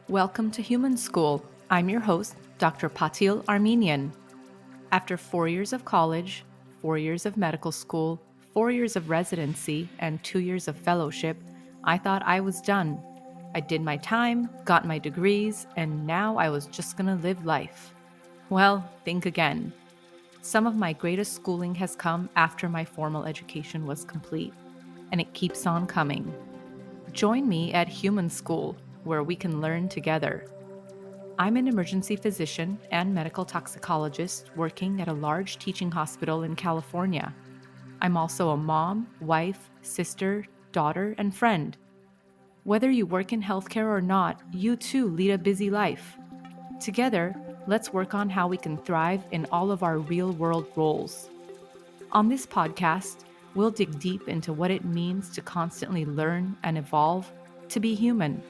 Welcome to Human School. I'm your host, Dr. Patil Armenian. After 4 years of college, 4 years of medical school, 4 years of residency, and 2 years of fellowship, I thought I was done. I did my time, got my degrees, and now I was just gonna live life. Well, think again. Some of my greatest schooling has come after my formal education was complete, and it keeps on coming. Join me at Human School, where we can learn together. I'm an emergency physician and medical toxicologist working at a large teaching hospital in California. I'm also a mom, wife, sister, daughter, and friend. Whether you work in healthcare or not, you too lead a busy life. Together, let's work on how we can thrive in all of our real-world roles. On this podcast, we'll dig deep into what it means to constantly learn and evolve, to be human.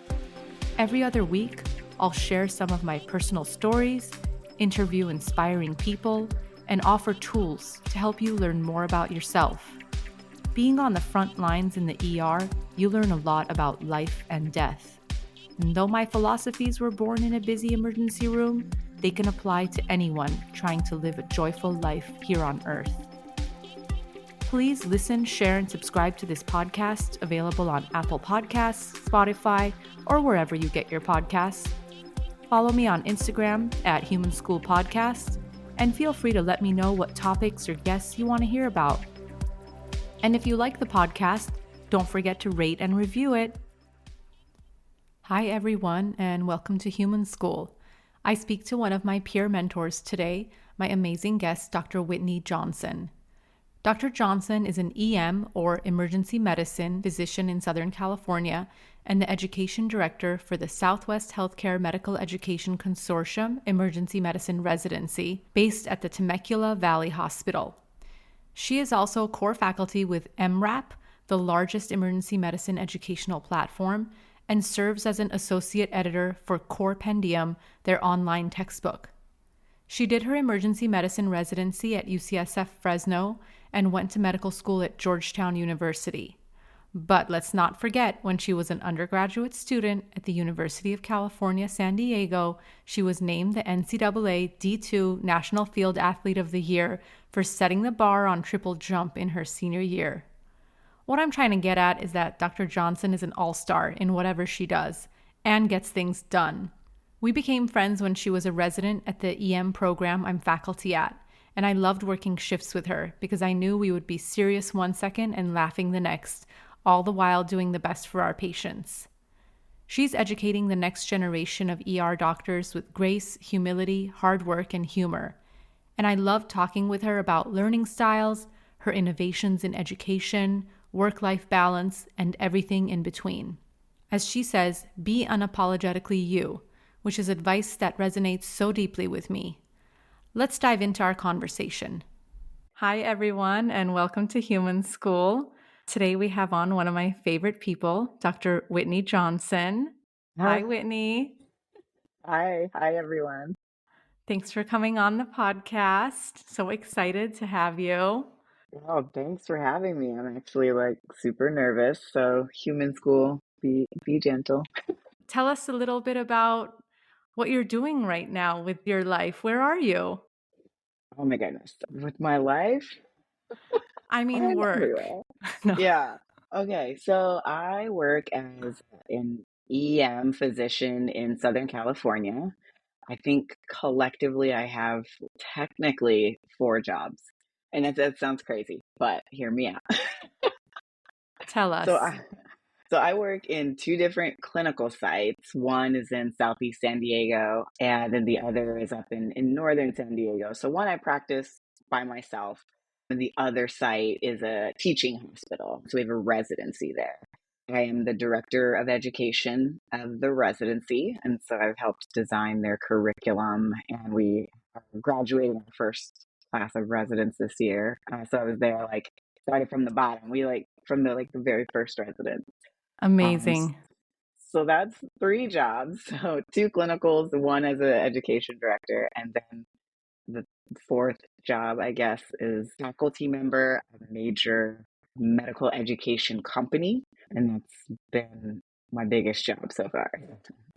Every other week, I'll share some of my personal stories, interview inspiring people, and offer tools to help you learn more about yourself. Being on the front lines in the ER, you learn a lot about life and death. And though my philosophies were born in a busy emergency room, they can apply to anyone trying to live a joyful life here on Earth. Please listen, share, and subscribe to this podcast, available on Apple Podcasts, Spotify, or wherever you get your podcasts. Follow me on Instagram at Human School Podcast, and feel free to let me know what topics or guests you want to hear about. And if you like the podcast, don't forget to rate and review it. Hi, everyone, and welcome to Human School. I speak to one of my peer mentors today, my amazing guest, Dr. Whitney Johnson. Dr. Johnson is an EM, or emergency medicine, physician in Southern California and the education director for the Southwest Healthcare Medical Education Consortium Emergency Medicine Residency, based at the Temecula Valley Hospital. She is also core faculty with MRAP, the largest emergency medicine educational platform, and serves as an associate editor for CorePendium, their online textbook. She did her emergency medicine residency at UCSF Fresno and went to medical school at Georgetown University. But let's not forget, when she was an undergraduate student at the University of California, San Diego, she was named the NCAA D2 National Field Athlete of the Year for setting the bar on triple jump in her senior year. What I'm trying to get at is that Dr. Johnson is an all-star in whatever she does and gets things done. We became friends when she was a resident at the EM program I'm faculty at, and I loved working shifts with her because I knew we would be serious one second and laughing the next, all the while doing the best for our patients. She's educating the next generation of ER doctors with grace, humility, hard work, and humor. And I love talking with her about learning styles, her innovations in education, work-life balance, and everything in between. As she says, be unapologetically you, which is advice that resonates so deeply with me. Let's dive into our conversation. Hi, everyone, and welcome to Human School. Today we have on one of my favorite people, Dr. Whitney Johnson. Hi, Whitney. Hi everyone. Thanks for coming on the podcast. So excited to have you. Oh, thanks for having me. I'm actually super nervous. So human school, be gentle. Tell us a little bit about what you're doing right now with your life. Where are you? Oh my goodness. With my life, I mean, I'm work. everywhere. No. Yeah. Okay. So I work as an EM physician in Southern California. I think collectively I have technically 4 jobs. And that sounds crazy, but hear me out. Tell So us. I work in 2 different clinical sites. One is in Southeast San Diego, and then the other is up in Northern San Diego. So one I practice by myself, and the other site is a teaching hospital. So we have a residency there. I am the director of education of the residency, and so I've helped design their curriculum, and we are graduating our first class of residents this year. So I was there, started from the bottom. We from the very first resident. Amazing. So that's 3 jobs. So 2 clinicals, one as an education director, and then the fourth job, I guess, is faculty member of a major medical education company, and that's been my biggest job so far.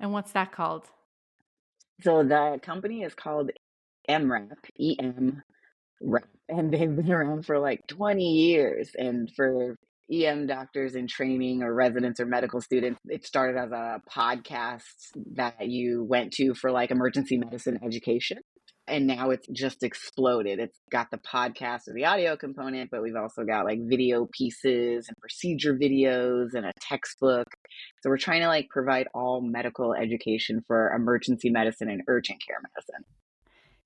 And what's that called? So the company is called MRAP, Rep, and they've been around for like 20 years. And for EM doctors in training or residents or medical students, it started as a podcast that you went to for like emergency medicine education. And now it's just exploded. It's got the podcast or the audio component, but we've also got like video pieces and procedure videos and a textbook. So we're trying to like provide all medical education for emergency medicine and urgent care medicine.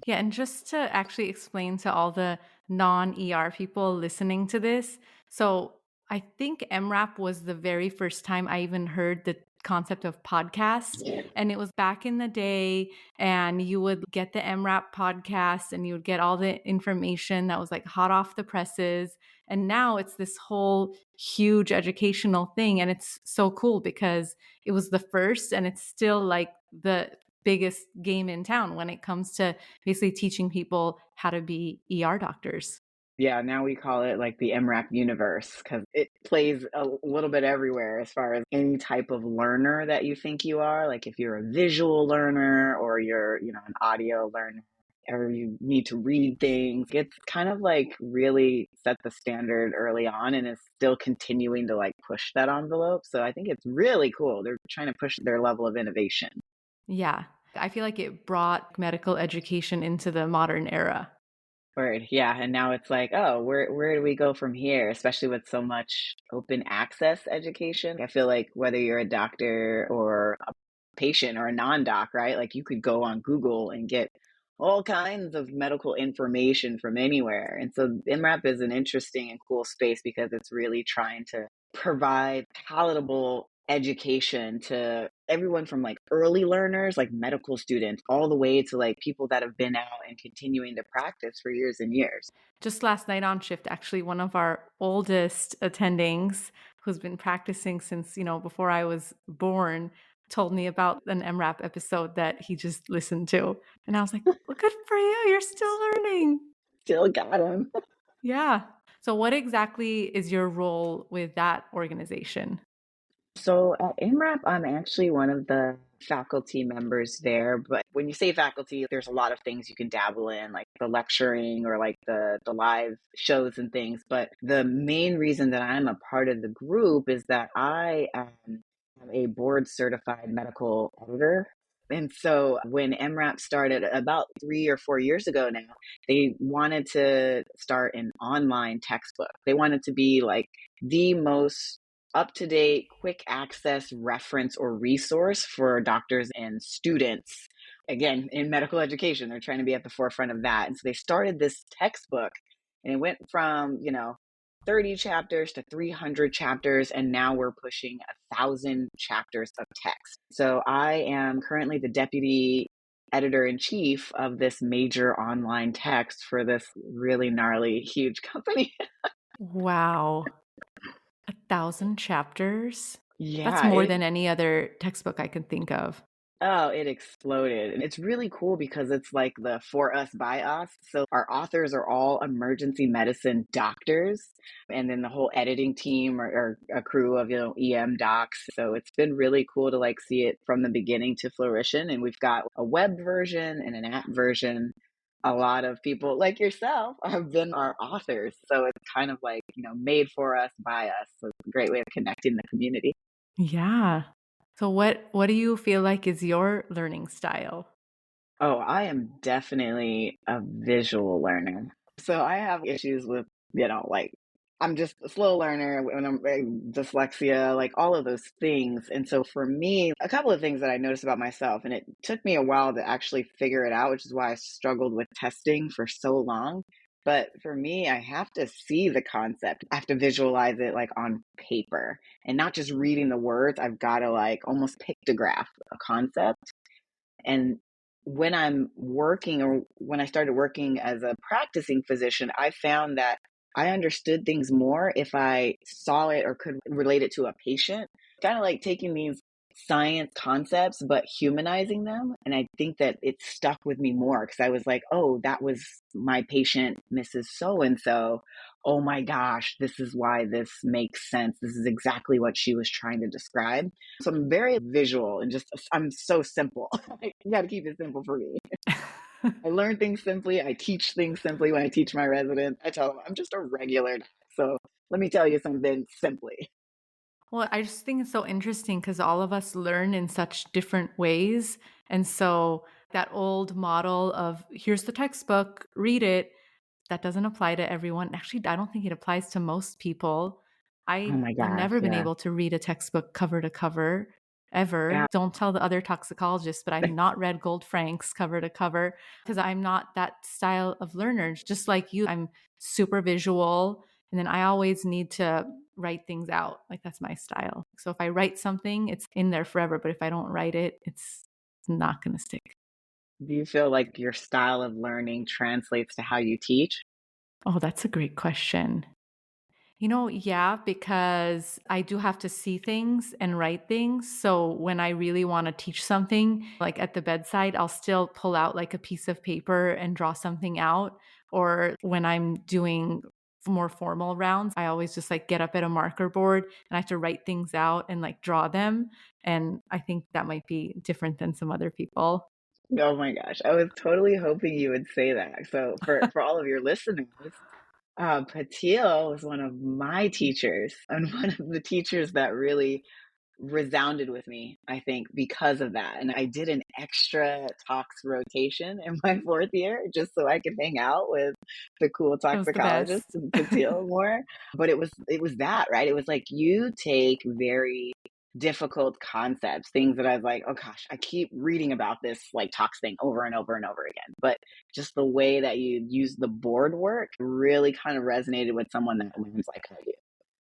Yeah, and just to actually explain to all the non-ER people listening to this, so I think MRAP was the very first time I even heard the concept of podcast. And it was back in the day, and you would get the MRAP podcast and you would get all the information that was like hot off the presses. And now it's this whole huge educational thing. And it's so cool because it was the first and it's still like the biggest game in town when it comes to basically teaching people how to be ER doctors. Yeah, now we call it like the MRAP universe because it plays a little bit everywhere as far as any type of learner that you think you are. Like if you're a visual learner or you're, an audio learner or you need to read things, it's kind of like really set the standard early on and is still continuing to like push that envelope. So I think it's really cool. They're trying to push their level of innovation. Yeah. I feel like it brought medical education into the modern era. Word, yeah, and now it's like, oh, where do we go from here? Especially with so much open access education. I feel like whether you're a doctor or a patient or a non-doc, right? Like you could go on Google and get all kinds of medical information from anywhere. And so MRAP is an interesting and cool space because it's really trying to provide palatable education to everyone from like early learners, like medical students, all the way to like people that have been out and continuing to practice for years and years. Just last night on shift, actually, one of our oldest attendings who's been practicing since, before I was born, told me about an MRAP episode that he just listened to. And I was like, well, good for you. You're still learning. Still got them. Yeah. So, what exactly is your role with that organization? So at MRAP, I'm actually one of the faculty members there. But when you say faculty, there's a lot of things you can dabble in, like the lecturing or like the live shows and things. But the main reason that I'm a part of the group is that I am a board certified medical editor. And so when MRAP started about 3 or 4 years ago now, they wanted to start an online textbook. They wanted to be like the most up to date, quick access reference or resource for doctors and students. Again, in medical education, they're trying to be at the forefront of that. And so they started this textbook and it went from, 30 chapters to 300 chapters. And now we're pushing 1,000 chapters of text. So I am currently the deputy editor in chief of this major online text for this really gnarly, huge company. Wow. 1,000 chapters? That's Yeah, more than any other textbook I can think of. it exploded. And it's really cool because it's like the for us by us. So our authors are all emergency medicine doctors. And then the whole editing team or a crew of, EM docs. So it's been really cool to like see it from the beginning to fruition. And we've got a web version and an app version. A lot of people like yourself have been our authors. So it's kind of like, made for us by us. So it's a great way of connecting the community. Yeah. So what do you feel like is your learning style? Oh, I am definitely a visual learner. So I have issues with, like I'm just a slow learner when I'm dyslexia, like all of those things. And so for me, a couple of things that I noticed about myself, and it took me a while to actually figure it out, which is why I struggled with testing for so long. But for me, I have to see the concept. I have to visualize it like on paper and not just reading the words. I've got to like almost pictograph a concept. And when I'm working or when I started working as a practicing physician, I found that I understood things more if I saw it or could relate it to a patient. Kind of like taking these science concepts, but humanizing them. And I think that it stuck with me more because I was like, oh, that was my patient, Mrs. So and so. Oh my gosh, this is why this makes sense. This is exactly what she was trying to describe. So I'm very visual and just, I'm so simple. You got to keep it simple for me. I learn things simply. I teach things simply when I teach my residents. I tell them I'm just a regular doc. So let me tell you something simply. Well, I just think it's so interesting because all of us learn in such different ways. And so that old model of here's the textbook, read it, that doesn't apply to everyone. Actually, I don't think it applies to most people. Oh I my have gosh. never been Yeah. able to read a textbook cover to cover ever. Yeah. Don't tell the other toxicologists, but I've not read Gold Frank's cover to cover because I'm not that style of learner. Just like you, I'm super visual. And then I always need to write things out. Like that's my style. So if I write something, it's in there forever. But if I don't write it, it's not going to stick. Do you feel like your style of learning translates to how you teach? Oh, that's a great question. Yeah, because I do have to see things and write things. So when I really want to teach something, like at the bedside, I'll still pull out like a piece of paper and draw something out. Or when I'm doing more formal rounds, I always just like get up at a marker board and I have to write things out and like draw them. And I think that might be different than some other people. Oh my gosh. I was totally hoping you would say that. So for all of your listeners, Patil was one of my teachers and one of the teachers that really resounded with me, I think, because of that. And I did an extra talks rotation in my fourth year just so I could hang out with the cool It was the toxicologists best. and Patil more. But it was that, right? It was like you take very difficult concepts, things that I was like, oh gosh, I keep reading about this like tox thing over and over and over again. But just the way that you use the board work really kind of resonated with someone that learns like I do.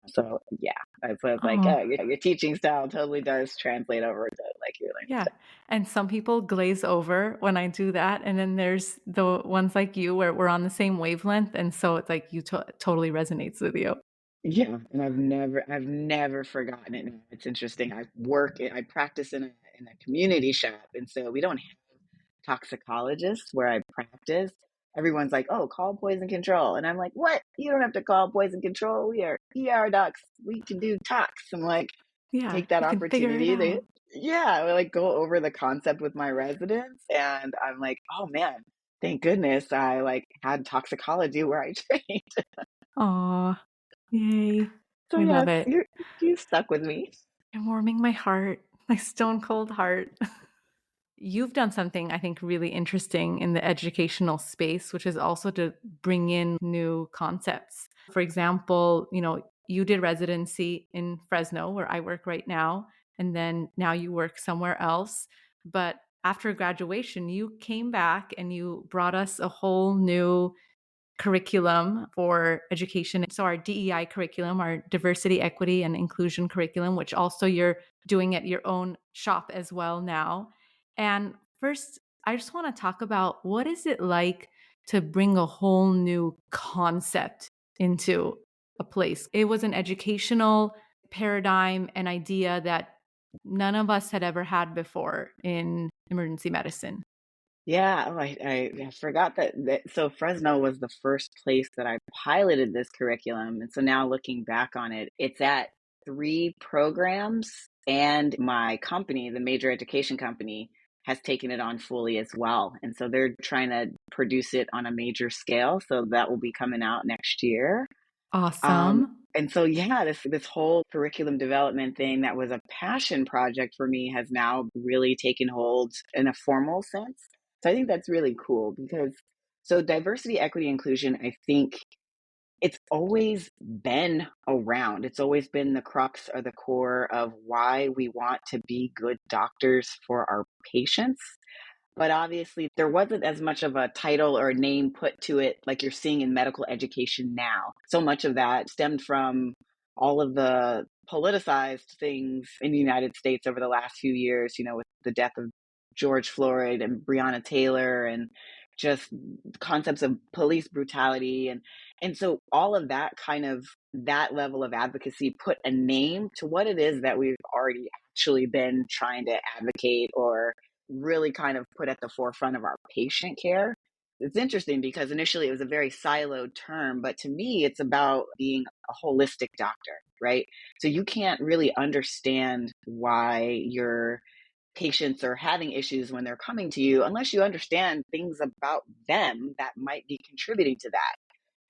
So yeah, that's why I was like, Oh, oh, your teaching style totally does translate over to like your learning yeah. style. And some people glaze over when I do that. And then there's the ones like you where we're on the same wavelength. And so it's like totally resonates with you. Yeah, and I've never forgotten it. Now. It's interesting. I practice in a community shop, and so we don't have toxicologists where I practice. Everyone's like, "Oh, call poison control," and I'm like, "What? You don't have to call poison control. We are ER docs. We can do tox." I'm like, Yeah. take that You can figure it opportunity to, out. yeah, I like go over the concept with my residents, and I'm like, "Oh man, thank goodness I like had toxicology where I trained." Aw, yay. So We love yes, it. you stuck with me. And warming my heart, my stone cold heart. You've done something I think really interesting in the educational space, which is also to bring in new concepts. For example, you did residency in Fresno, where I work right now, and then now you work somewhere else. But after graduation, you came back and you brought us a whole new curriculum for education. So our DEI curriculum, our diversity, equity, and inclusion curriculum, which also you're doing at your own shop as well now. And first, I just want to talk about what is it like to bring a whole new concept into a place. It was an educational paradigm and idea that none of us had ever had before in emergency medicine. Yeah, oh, I forgot that. So Fresno was the first place that I piloted this curriculum, and so now looking back on it, it's at three programs, and my company, the major education company, has taken it on fully as well, and so they're trying to produce it on a major scale. So that will be coming out next year. Awesome. And so, yeah, this whole curriculum development thing that was a passion project for me has now really taken hold in a formal sense. So I think that's really cool because so diversity, equity, inclusion, I think it's always been around. It's always been the crux or the core of why we want to be good doctors for our patients. But obviously, there wasn't as much of a title or a name put to it like you're seeing in medical education now. So much of that stemmed from all of the politicized things in the United States over the last few years, with the death of George Floyd and Breonna Taylor and just concepts of police brutality, and so all of that kind of that level of advocacy put a name to what it is that we've already actually been trying to advocate or really kind of put at the forefront of our patient care. It's interesting because initially it was a very siloed term, but to me, it's about being a holistic doctor, right? So you can't really understand why your patients are having issues when they're coming to you unless you understand things about them that might be contributing to that,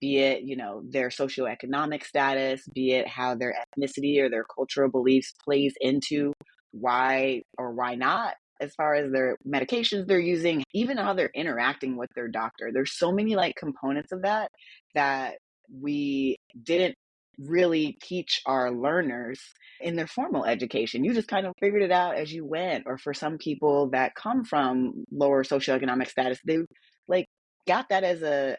be it, their socioeconomic status, be it how their ethnicity or their cultural beliefs plays into why or why not, as far as their medications they're using, even how they're interacting with their doctor. There's so many like components of that that we didn't really teach our learners in their formal education. You just kind of figured it out as you went. Or for some people that come from lower socioeconomic status, they like got that as a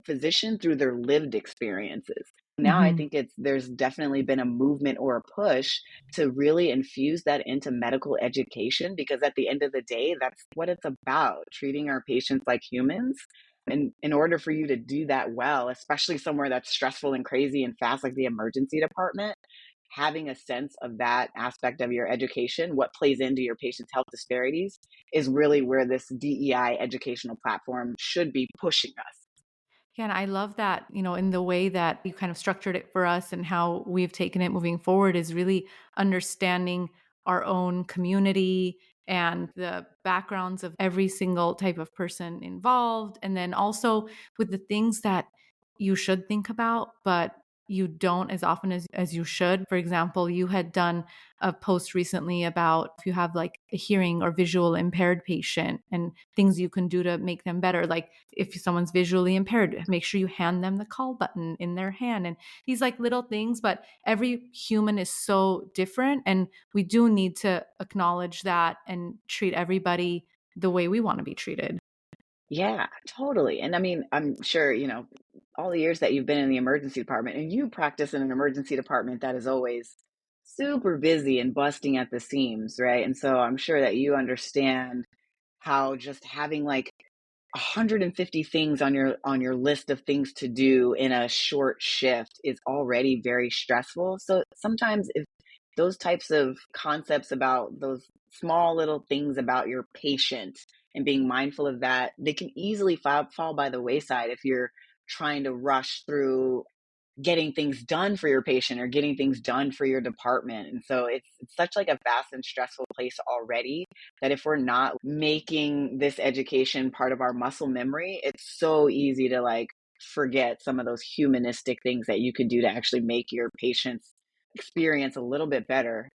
physician through their lived experiences. Now I Hmm. think there's definitely been a movement or a push to really infuse that into medical education, because at the end of the day, that's what it's about, treating our patients like humans. And in order for you to do that well, especially somewhere that's stressful and crazy and fast like the emergency department, having a sense of that aspect of your education, what plays into your patient's health disparities, is really where this DEI educational platform should be pushing us. Yeah, and I love that, in the way that you kind of structured it for us and how we've taken it moving forward is really understanding our own community and the backgrounds of every single type of person involved. And then also with the things that you should think about, but you don't as often as you should. For example, you had done a post recently about if you have like a hearing or visual impaired patient and things you can do to make them better. Like if someone's visually impaired, make sure you hand them the call button in their hand and these like little things. But every human is so different. And we do need to acknowledge that and treat everybody the way we want to be treated. Yeah, totally. And I mean, I'm sure, all the years that you've been in the emergency department and you practice in an emergency department that is always super busy and busting at the seams, right? And so I'm sure that you understand how just having like 150 things on your list of things to do in a short shift is already very stressful. So sometimes if those types of concepts about those small little things about your patient and being mindful of that, they can easily fall by the wayside if you're trying to rush through getting things done for your patient or getting things done for your department. And so it's such like a vast and stressful place already that if we're not making this education part of our muscle memory, it's so easy to like forget some of those humanistic things that you could do to actually make your patient's experience a little bit better.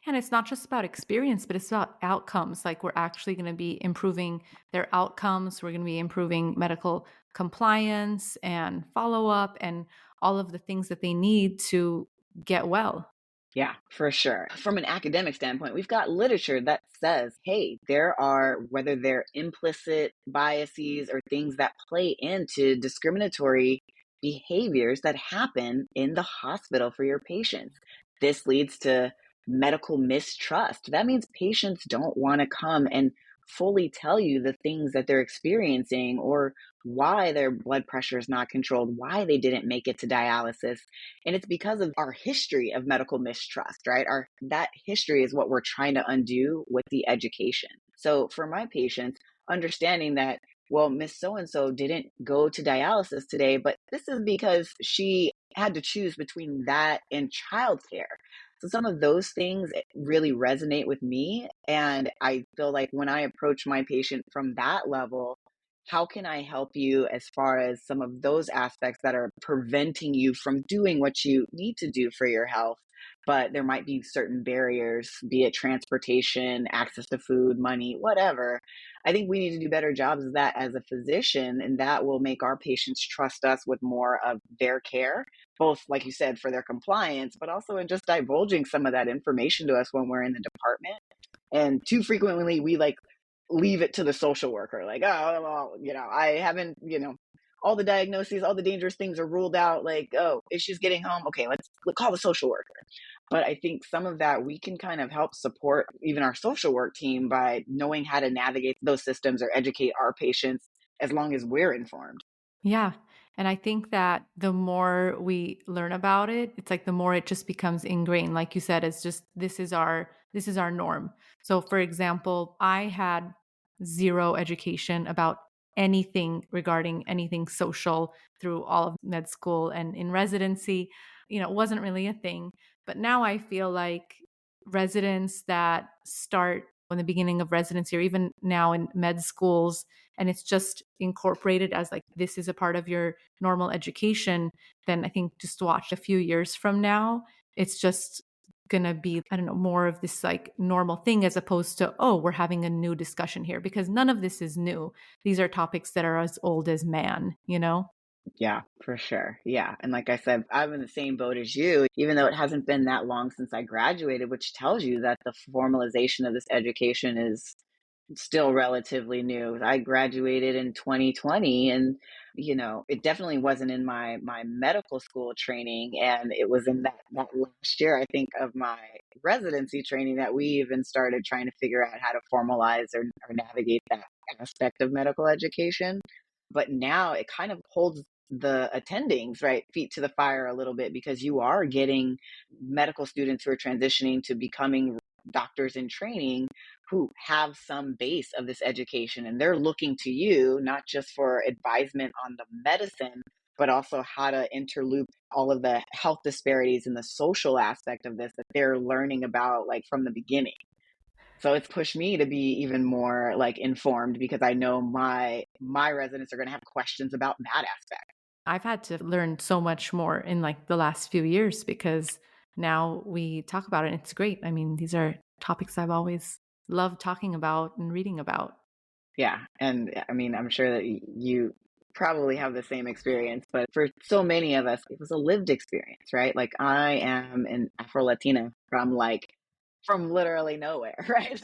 And it's not just about experience, but it's about outcomes. Like we're actually going to be improving their outcomes. We're going to be improving medical compliance and follow up and all of the things that they need to get well. Yeah, for sure. From an academic standpoint, we've got literature that says, hey, there are, whether they're implicit biases or things that play into discriminatory behaviors that happen in the hospital for your patients. This leads to medical mistrust. That means patients don't want to come and fully tell you the things that they're experiencing or why their blood pressure is not controlled, why they didn't make it to dialysis. And it's because of our history of medical mistrust, right? Our that history is what we're trying to undo with the education. So for my patients, understanding that, well, Miss So and so didn't go to dialysis today, but this is because she had to choose between that and childcare. So some of those things really resonate with me. And I feel like when I approach my patient from that level, how can I help you as far as some of those aspects that are preventing you from doing what you need to do for your health? But there might be certain barriers, be it transportation, access to food, money, whatever. I think we need to do better jobs of that as a physician, and that will make our patients trust us with more of their care, both, like you said, for their compliance, but also in just divulging some of that information to us when we're in the department. And too frequently, we like leave it to the social worker, like, oh, well, I haven't, all the diagnoses, all the dangerous things are ruled out. Like, oh, issues getting home. Okay, let's call the social worker. But I think some of that we can kind of help support even our social work team by knowing how to navigate those systems or educate our patients as long as we're informed. Yeah. And I think that the more we learn about it, it's like the more it just becomes ingrained. Like you said, it's just this is our norm. So for example, I had zero education about anything regarding anything social through all of med school and in residency, it wasn't really a thing. But now I feel like residents that start in the beginning of residency or even now in med schools, and it's just incorporated as like this is a part of your normal education, then I think just watch a few years from now, it's just gonna be, I don't know, more of this like normal thing as opposed to, oh, we're having a new discussion here, because none of this is new. These are topics that are as old as man. Yeah, for sure. Yeah. And like I said, I'm in the same boat as you, even though it hasn't been that long since I graduated, which tells you that the formalization of this education is still relatively new. I graduated in 2020, and it definitely wasn't in my medical school training, and it was in that last year, I think, of my residency training that we even started trying to figure out how to formalize or navigate that aspect of medical education. But now it kind of holds the attendings, right, feet to the fire a little bit, because you are getting medical students who are transitioning to becoming doctors in training who have some base of this education, and they're looking to you not just for advisement on the medicine, but also how to interloop all of the health disparities and the social aspect of this that they're learning about, like, from the beginning. So it's pushed me to be even more like informed, because I know my residents are going to have questions about that aspect. I've had to learn so much more in like the last few years because now we talk about it and it's great. I mean, these are topics I've always loved talking about and reading about. Yeah, and I mean, I'm sure that you probably have the same experience, but for so many of us, it was a lived experience, right? Like, I am an Afro Latina from literally nowhere, right?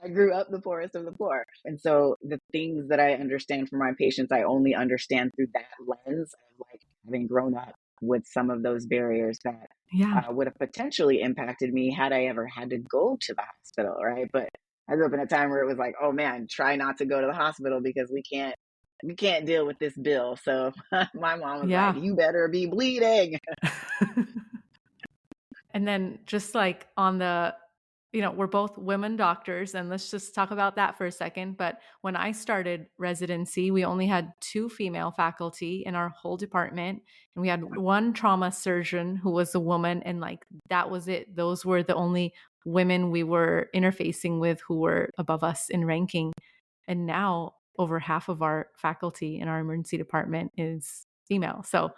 I grew up the poorest of the poor. And so the things that I understand from my patients, I only understand through that lens of, like, having grown up with some of those barriers that Yeah. would have potentially impacted me had I ever had to go to the hospital, right? But I grew up in a time where it was like, oh man, try not to go to the hospital because we can't deal with this bill. So my mom was like, Yeah. you better be bleeding. And then just like on the, we're both women doctors, and let's just talk about that for a second. But when I started residency, we only had two female faculty in our whole department. And we had one trauma surgeon who was a woman. And like that was it. Those were the only women we were interfacing with who were above us in ranking. And now over half of our faculty in our emergency department is female. So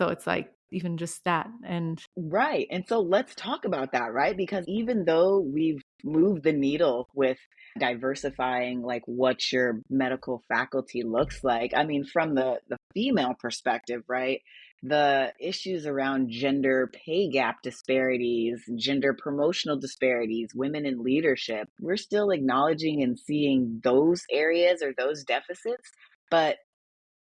it's like even just that. And Right. And so let's talk about that, right? Because even though we've moved the needle with diversifying, like, what your medical faculty looks like, I mean, from the female perspective, right? The issues around gender pay gap disparities, gender promotional disparities, women in leadership, we're still acknowledging and seeing those areas or those deficits. But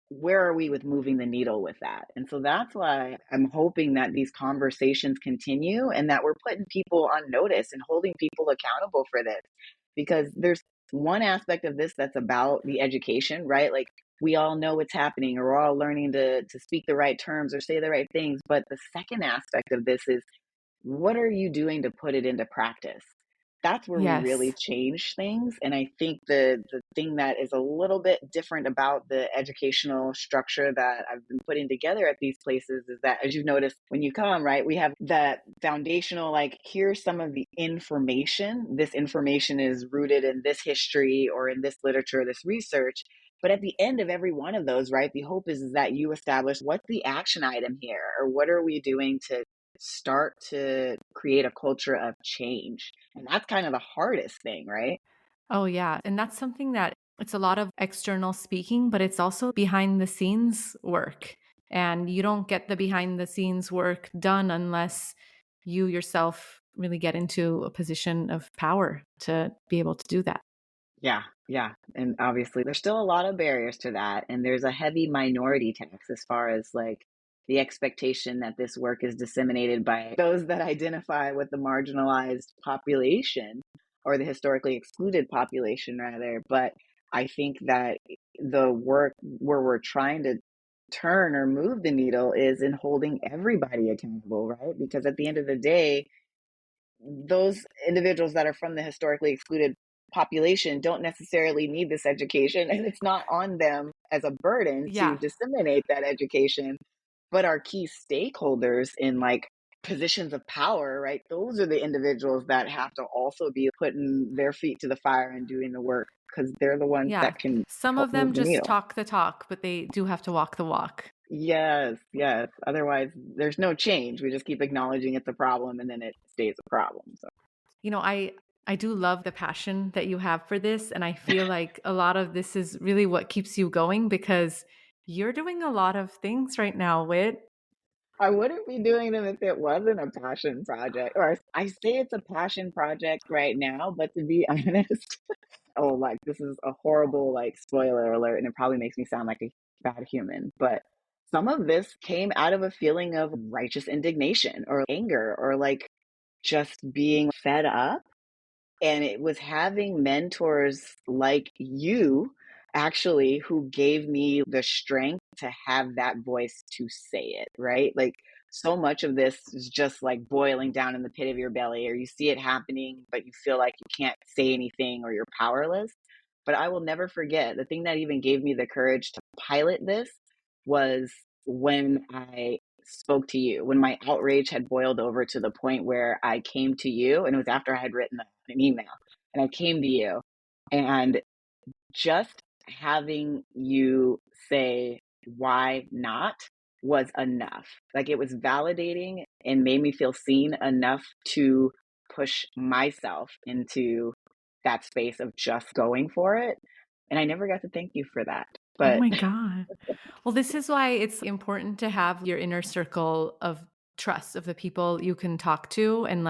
where are we with moving the needle with that? And so that's why I'm hoping that these conversations continue and that we're putting people on notice and holding people accountable for this. Because there's one aspect of this that's about the education, right? Like, we all know what's happening, or we're all learning to speak the right terms or say the right things. But the second aspect of this is, what are you doing to put it into practice? That's where we really yes. change things. And I think the thing that is a little bit different about the educational structure that I've been putting together at these places is that, as you've noticed, when you come, right, we have that foundational, like, here's some of the information. This information is rooted in this history or in this literature, this research. But at the end of every one of those, right, the hope is that you establish, what's the action item here, or what are we doing to start to create a culture of change. And that's kind of the hardest thing, right? Oh, yeah. And that's something that it's a lot of external speaking, but it's also behind the scenes work. And you don't get the behind the scenes work done unless you yourself really get into a position of power to be able to do that. Yeah, yeah. And obviously, there's still a lot of barriers to that. And there's a heavy minority tax as far as, like, the expectation that this work is disseminated by those that identify with the marginalized population, or the historically excluded population, rather. But I think that the work where we're trying to turn or move the needle is in holding everybody accountable, right? Because at the end of the day, those individuals that are from the historically excluded population don't necessarily need this education, and it's not on them as a burden to Yeah. disseminate that education. But our key stakeholders in like positions of power, right? Those are the individuals that have to also be putting their feet to the fire and doing the work because they're the ones Yeah. that can Some help of them move the just needle. talk the talk, but they do have to walk the walk. Yes, yes. Otherwise, there's no change. We just keep acknowledging it's a problem and then it stays a problem. So I do love the passion that you have for this, and I feel like a lot of this is really what keeps you going because you're doing a lot of things right now, Wit. I wouldn't be doing them if it wasn't a passion project. Or I say it's a passion project right now, but to be honest, oh, like this is a horrible like spoiler alert, and it probably makes me sound like a bad human, but some of this came out of a feeling of righteous indignation or anger or like just being fed up. And it was having mentors like you actually who gave me the strength to have that voice to say it, right? Like so much of this is just like boiling down in the pit of your belly, or you see it happening, but you feel like you can't say anything or you're powerless. But I will never forget the thing that even gave me the courage to pilot this was when I spoke to you, when my outrage had boiled over to the point where I came to you, and it was after I had written an email, and I came to you, and just having you say, why not, was enough. Like it was validating and made me feel seen enough to push myself into that space of just going for it. And I never got to thank you for that. Oh But my God. Well, this is why it's important to have your inner circle of trust of the people you can talk to and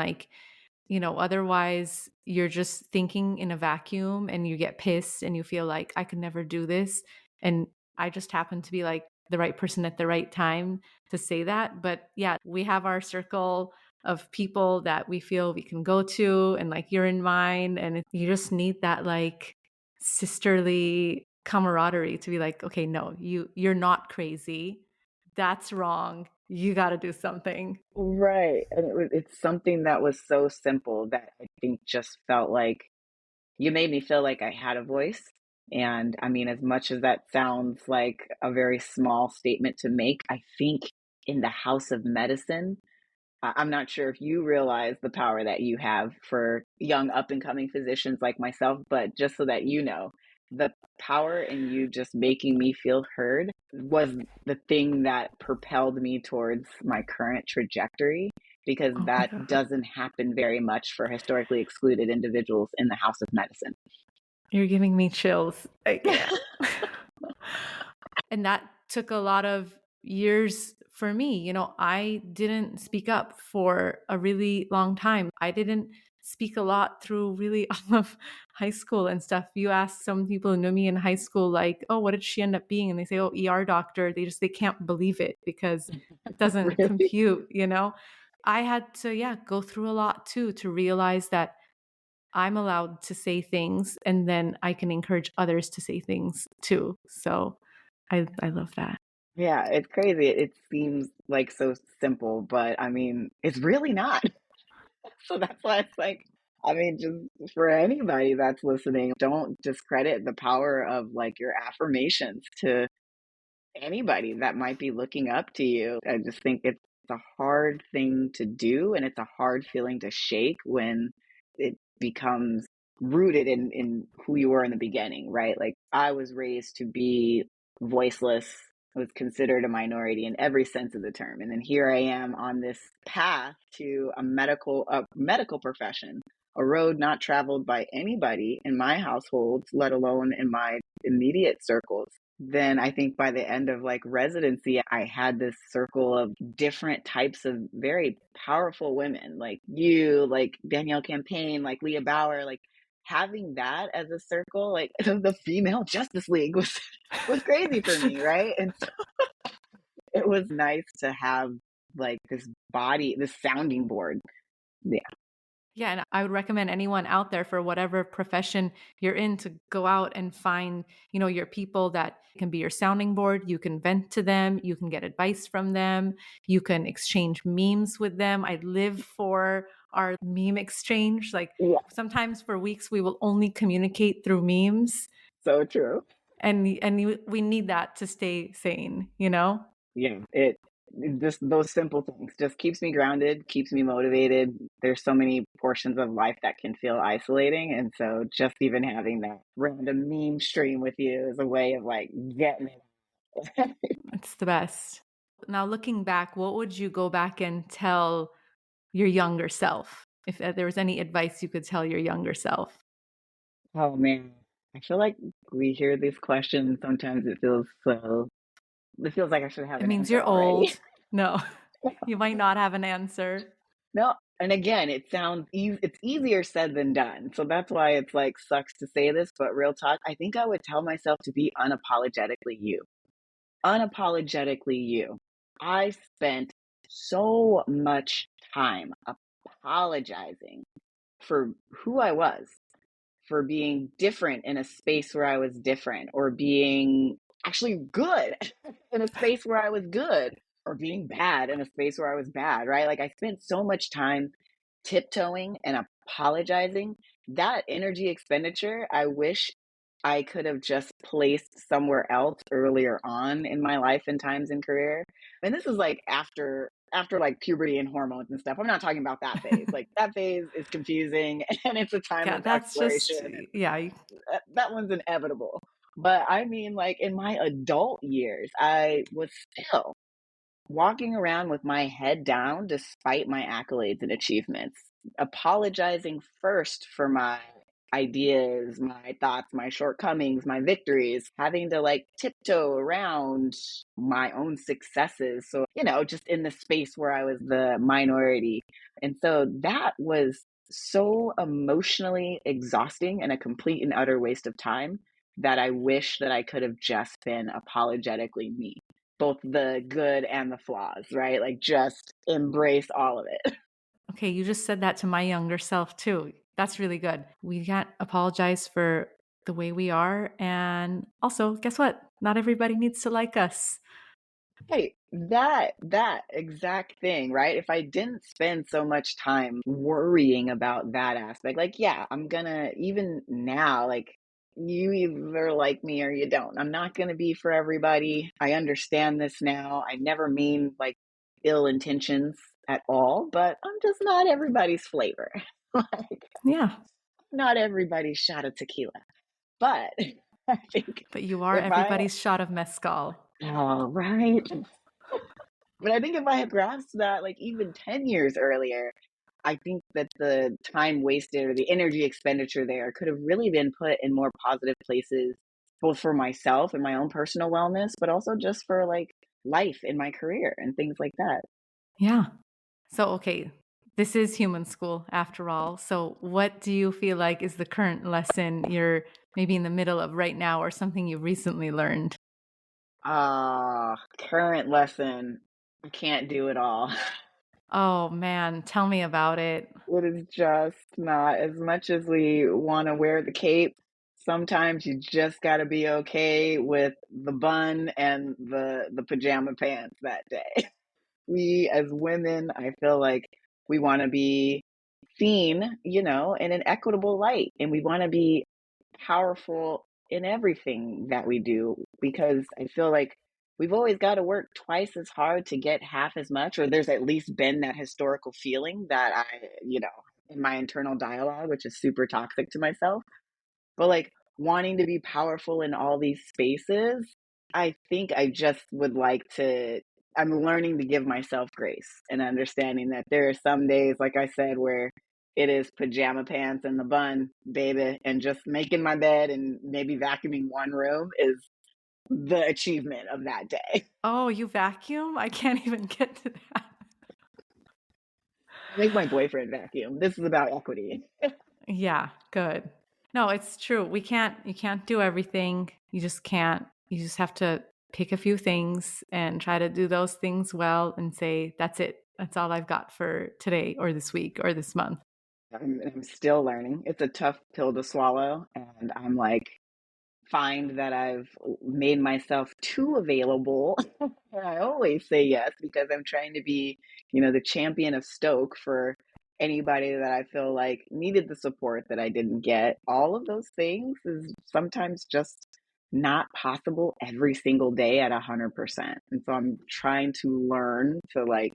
otherwise you're just thinking in a vacuum and you get pissed and you feel like I could never do this. And I just happen to be like the right person at the right time to say that. But yeah, we have our circle of people that we feel we can go to and like you're in mine and you just need that like sisterly camaraderie to be like, okay, no, you're not crazy. That's wrong. You got to do something. right. And it's something that was so simple that I think just felt like you made me feel like I had a voice. And I mean, as much as that sounds like a very small statement to make, I think in the house of medicine, I'm not sure if you realize the power that you have for young up and coming physicians like myself, but just so that you know, the power in you just making me feel heard was the thing that propelled me towards my current trajectory because Oh my that God. doesn't happen very much for historically excluded individuals in the house of medicine. You're giving me chills. I can't. And that took a lot of years for me. I didn't speak up for a really long time. I didn't speak a lot through really all of high school and stuff. You ask some people who knew me in high school, like, oh, what did she end up being? And they say, oh, ER doctor. They can't believe it because it doesn't Really? compute. I had to, yeah, go through a lot too to realize that I'm allowed to say things and then I can encourage others to say things too. So I love that. Yeah, it's crazy. It seems like so simple, but I mean, it's really not. So that's why it's like, I mean, just for anybody that's listening, don't discredit the power of like your affirmations to anybody that might be looking up to you. I just think it's a hard thing to do and it's a hard feeling to shake when it becomes rooted in who you were in the beginning, right? Like I was raised to be voiceless, was considered a minority in every sense of the term. And then here I am on this path to a medical profession, a road not traveled by anybody in my household, let alone in my immediate circles. Then I think by the end of like residency, I had this circle of different types of very powerful women, like you, like Danielle Campaign, like Leah Bauer, like having that as a circle, like the female Justice League was crazy for me, right? And so it was nice to have like this body, this sounding board. Yeah. Yeah, and I would recommend anyone out there for whatever profession you're in to go out and find, your people that can be your sounding board. You can vent to them, you can get advice from them, you can exchange memes with them. I live for our meme exchange. Like Yeah, sometimes for weeks we will only communicate through memes, so true. and we need that to stay sane. Yeah, it just those simple things just keeps me grounded, keeps me motivated. There's so many portions of life that can feel isolating, and so just even having that random meme stream with you is a way of like getting it. It's the best. Now looking back, what would you go back and tell your younger self? If there was any advice you could tell your younger self. Oh man, I feel like we hear these questions. Sometimes it feels like I should have It an means answer you're already. old. No, you might not have an answer. No, and again, it's easier said than done. So that's why it's like sucks to say this, but real talk, I think I would tell myself to be unapologetically you. Unapologetically you. I spent so much time apologizing for who I was, for being different in a space where I was different, or being actually good in a space where I was good, or being bad in a space where I was bad, right? Like I spent so much time tiptoeing and apologizing. That energy expenditure, I wish I could have just placed somewhere else earlier on in my life and times and career. And this is like after like puberty and hormones and stuff. I'm not talking about that phase. Like that phase is confusing and it's a time Yeah, of that's exploration just, and yeah, that one's inevitable. But I mean like in my adult years, I was still walking around with my head down despite my accolades and achievements, apologizing first for my ideas, my thoughts, my shortcomings, my victories, having to like tiptoe around my own successes. So, just in the space where I was the minority. And so that was so emotionally exhausting and a complete and utter waste of time that I wish that I could have just been apologetically me, both the good and the flaws, right? Like just embrace all of it. okay, you just said that to my younger self too. That's really good. We can't apologize for the way we are. And also, guess what? Not everybody needs to like us. Hey, that exact thing, right? If I didn't spend so much time worrying about that aspect, like yeah, I'm gonna even now, like you either like me or you don't. I'm not gonna be for everybody. I understand this now. I never mean like ill intentions at all, but I'm just not everybody's flavor. Like Yeah, not everybody's shot of tequila. But I think but you are if I everybody's shot of mezcal. oh, right. But I think if I had grasped that, like, even 10 years earlier, I think that the time wasted or the energy expenditure there could have really been put in more positive places, both for myself and my own personal wellness, but also just for, like, life in my career and things like that. Yeah. So, okay, this is human school after all. So, what do you feel like is the current lesson you're maybe in the middle of right now or something you recently learned? Current lesson, I can't do it all. Oh man, tell me about it. It is just not as much as we wanna wear the cape, sometimes you just gotta be okay with the bun and the pajama pants that day. We as women, I feel like we wanna be seen, in an equitable light, and we wanna be powerful in everything that we do because I feel like we've always got to work twice as hard to get half as much, or there's at least been that historical feeling that in my internal dialogue, which is super toxic to myself. But like wanting to be powerful in all these spaces, I think I just would like to. I'm learning to give myself grace and understanding that there are some days, like I said, where it is pajama pants and the bun, baby, and just making my bed and maybe vacuuming one room is the achievement of that day. Oh, you vacuum? I can't even get to that. I make my boyfriend vacuum. This is about equity. Yeah, good. No, it's true. You can't do everything. You just can't. You just have to pick a few things and try to do those things well and say, that's it. That's all I've got for today or this week or this month. I'm still learning. It's a tough pill to swallow, and I'm like, find that I've made myself too available. And I always say yes because I'm trying to be, the champion of Stoke for anybody that I feel like needed the support that I didn't get. All of those things is sometimes just not possible every single day at 100%. And so I'm trying to learn to like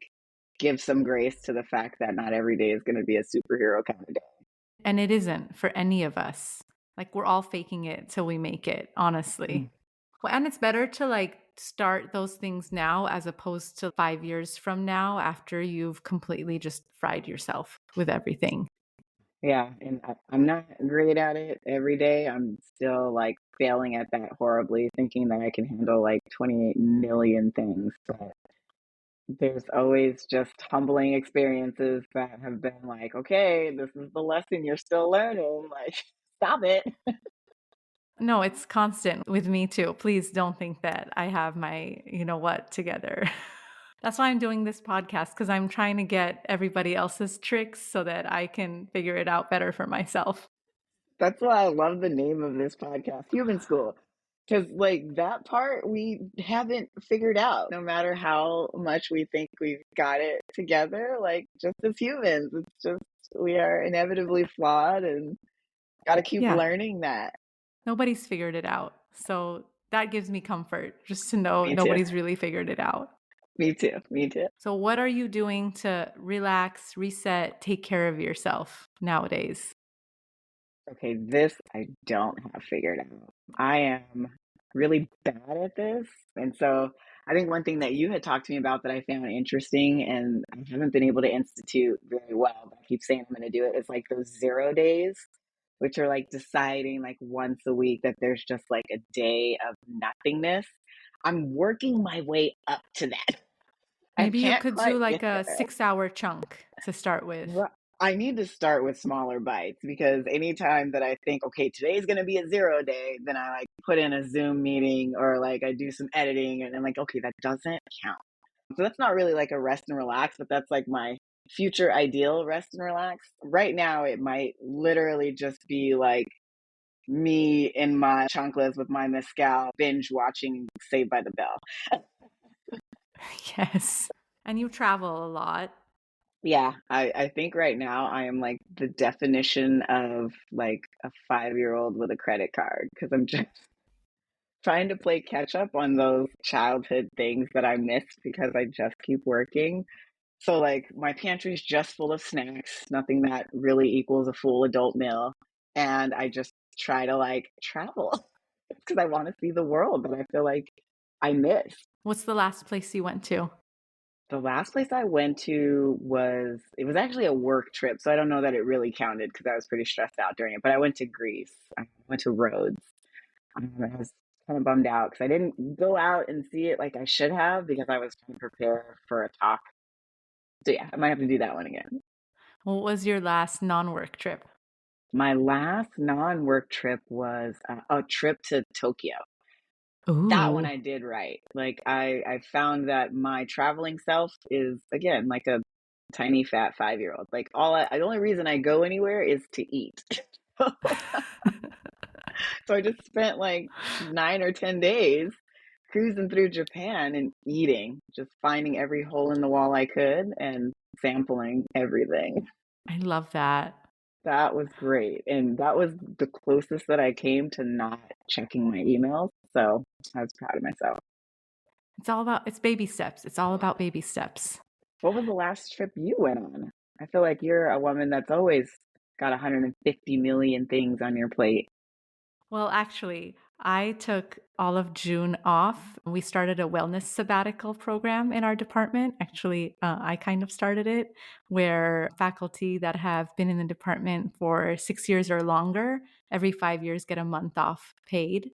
give some grace to the fact that not every day is going to be a superhero kind of day. And it isn't for any of us. Like we're all faking it till we make it, honestly. Mm. Well, and it's better to like start those things now as opposed to 5 years from now after you've completely just fried yourself with everything. Yeah, and I'm not great at it every day. I'm still like failing at that horribly, thinking that I can handle like 28 million things. But there's always just humbling experiences that have been like, okay, this is the lesson you're still learning. Like, stop it. No, it's constant with me too. Please don't think that I have my, you know what, together. That's why I'm doing this podcast because I'm trying to get everybody else's tricks so that I can figure it out better for myself. That's why I love the name of this podcast, Human School. Because, like, that part we haven't figured out, no matter how much we think we've got it together. Like, just as humans, it's just we are inevitably flawed and got to keep Yeah, learning that. nobody's figured it out. So that gives me comfort just to know Me too. nobody's really figured it out. Me too. Me too. So, what are you doing to relax, reset, take care of yourself nowadays? Okay, this I don't have figured out. I am really bad at this. And so I think one thing that you had talked to me about that I found interesting and I haven't been able to institute very well, but I keep saying I'm going to do it, is like those 0 days, which are like deciding like once a week that there's just like a day of nothingness. I'm working my way up to that. I Maybe you can't could do quite like get a there. 6 hour chunk to start with. Ri I need to start with smaller bites because anytime that I think, "Okay, today's gonna be a 0 day," then I, like, put in a Zoom meeting or, like, I do some editing and I'm like, "Okay, that doesn't count." So that's not really like a rest and relax, but that's like my future ideal rest and relax. Right now, it might literally just be, like, me in my chanclas with my mezcal binge watching Saved by the Bell. Yes. And you travel a lot. Yeah, I think right now I am like the definition of like a 5-year-old with a credit card because I'm just trying to play catch up on those childhood things that I missed because I just keep working. So like my pantry's just full of snacks, nothing that really equals a full adult meal, and I just try to like travel because I want to see the world that I feel like I miss. What's the last place you went to? The last place I went to it was actually a work trip, so I don't know that it really counted because I was pretty stressed out during it, but I went to Greece. I went to Rhodes. I was kind of bummed out because I didn't go out and see it like I should have because I was trying to prepare for a talk. So yeah, I might have to do that one again. What was your last non work trip? My last non-work trip was a trip to Tokyo. That one Ooh, I did right. Like I found that my traveling self is again like a tiny fat 5-year-old. Like the only reason I go anywhere is to eat. So I just spent like 9 or 10 days cruising through Japan and eating, just finding every hole in the wall I could and sampling everything. I love that. That was great. And that was the closest that I came to not checking my emails. So I was proud of myself. It's baby steps. It's all about baby steps. What was the last trip you went on? I feel like you're a woman that's always got 150 million things on your plate. Well, actually, I took all of June off. We started a wellness sabbatical program in our department. Actually, I kind of started it where faculty that have been in the department for 6 years or longer, every 5 years, get a month off paid.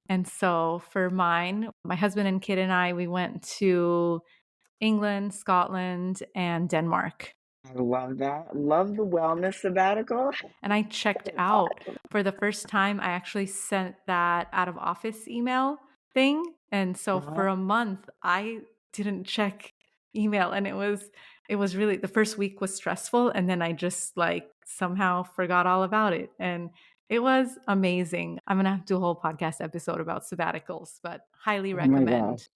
And so for mine, my husband and kid and I, we went to England, Scotland, and Denmark. I love that. Love the wellness sabbatical. And I checked That is out awesome. for the first time. I actually sent that out of office email thing. And so Uh-huh. for a month, I didn't check email. And it was It was really, the first week was stressful, and then I just like somehow forgot all about it. And it was amazing. I'm going to have to do a whole podcast episode about sabbaticals, but highly Oh my gosh. recommend.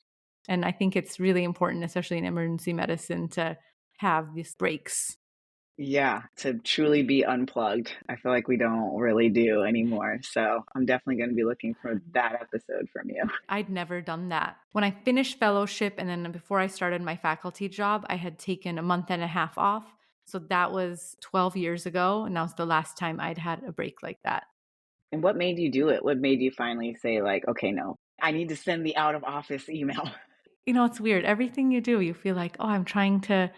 And I think it's really important, especially in emergency medicine, to have these breaks. Yeah, to truly be unplugged. I feel like we don't really do anymore. So I'm definitely going to be looking for that episode from you. I'd never done that. When I finished fellowship and then before I started my faculty job, I had taken a month and a half off. So that was 12 years ago. And that was the last time I'd had a break like that. And what made you do it? What made you finally say, like, okay, no, I need to send the out of office email? It's weird. Everything you do, you feel like, oh, I'm trying to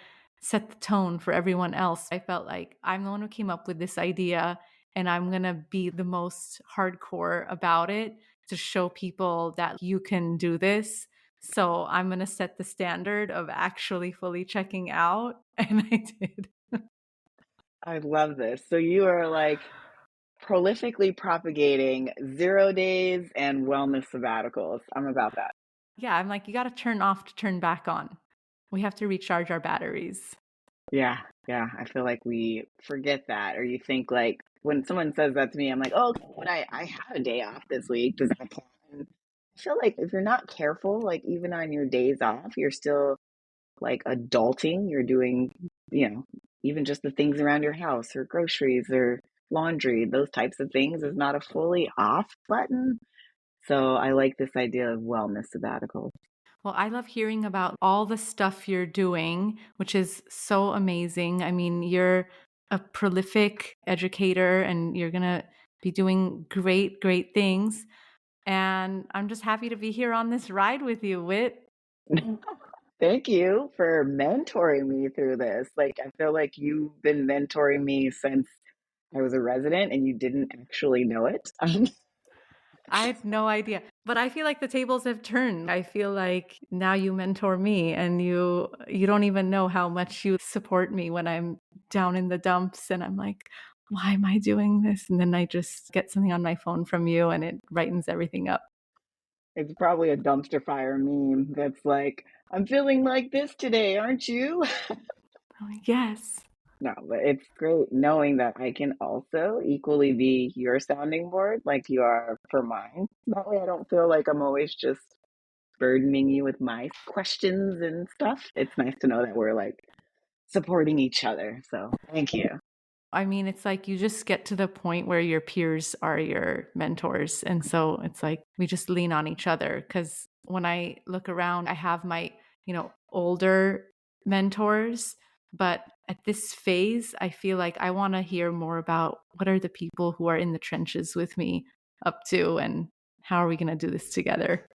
set the tone for everyone else. I felt like I'm the one who came up with this idea and I'm going to be the most hardcore about it to show people that you can do this. So I'm going to set the standard of actually fully checking out. And I did. I love this. So you are like prolifically propagating 0 days and wellness sabbaticals. I'm about that. Yeah, I'm like, you got to turn off to turn back on. We have to recharge our batteries. Yeah, yeah. I feel like we forget that, or you think like when someone says that to me, I'm like, oh, but I had a day off this week. Does that count? And I feel like if you're not careful, like even on your days off, you're still like adulting. You're doing, even just the things around your house or groceries or laundry, those types of things is not a fully off button. So I like this idea of wellness sabbaticals. Well, I love hearing about all the stuff you're doing, which is so amazing. I mean, you're a prolific educator and you're going to be doing great, great things. And I'm just happy to be here on this ride with you, Whit. Thank you for mentoring me through this. Like, I feel like you've been mentoring me since I was a resident and you didn't actually know it. I had no idea, but I feel like the tables have turned. I feel like now you mentor me and you don't even know how much you support me when I'm down in the dumps and I'm like, why am I doing this? And then I just get something on my phone from you and it brightens everything up. It's probably a dumpster fire meme that's like, I'm feeling like this today, aren't you? I'm like, yes. No, but it's great knowing that I can also equally be your sounding board like you are for mine. That way I don't feel like I'm always just burdening you with my questions and stuff. It's nice to know that we're like supporting each other. So thank you. I mean, it's like you just get to the point where your peers are your mentors. And so it's like we just lean on each other. Because when I look around, I have my, older mentors. But at this phase, I feel like I want to hear more about what are the people who are in the trenches with me up to and how are we going to do this together?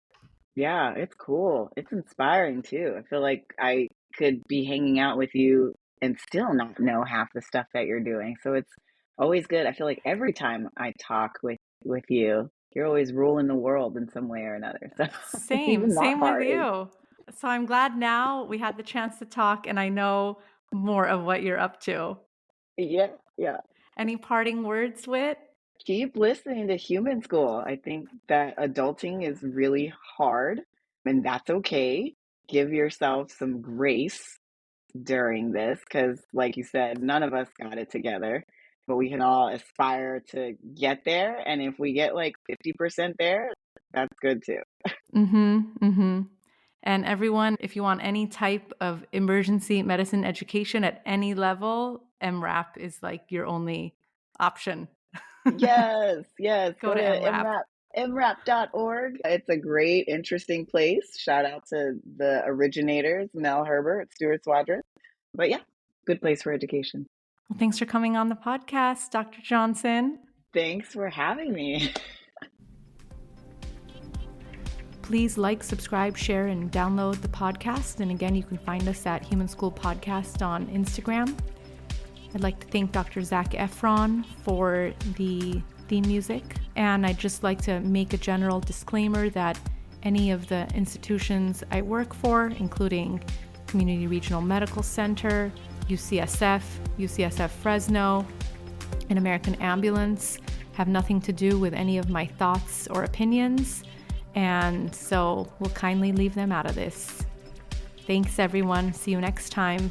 Yeah, it's cool. It's inspiring too. I feel like I could be hanging out with you and still not know half the stuff that you're doing. So it's always good. I feel like every time I talk with you, you're always ruling the world in some way or another. So Same, even that same with part is, you. So I'm glad now we had the chance to talk and I know more of what you're up to. yeah, yeah. Any parting words, Whit? Keep listening to Human School. I think that adulting is really hard, and that's okay. Give yourself some grace during this because, like you said, none of us got it together, but we can all aspire to get there. And if we get like 50% there, that's good too. And everyone, if you want any type of emergency medicine education at any level, MRAP is like your only option. Yes, yes. Go Go to to MRAP. mrap.org. It's a great, interesting place. Shout out to the originators, Mel Herbert, Stuart Swadron. But yeah, good place for education. Well, thanks for coming on the podcast, Dr. Johnson. Thanks for having me. Please like, subscribe, share, and download the podcast. And again, you can find us at Human School Podcast on Instagram. I'd like to thank Dr. Zac Efron for the theme music. And I'd just like to make a general disclaimer that any of the institutions I work for, including Community Regional Medical Center, UCSF, UCSF Fresno, and American Ambulance, have nothing to do with any of my thoughts or opinions. And so we'll kindly leave them out of this. Thanks, everyone. See you next time.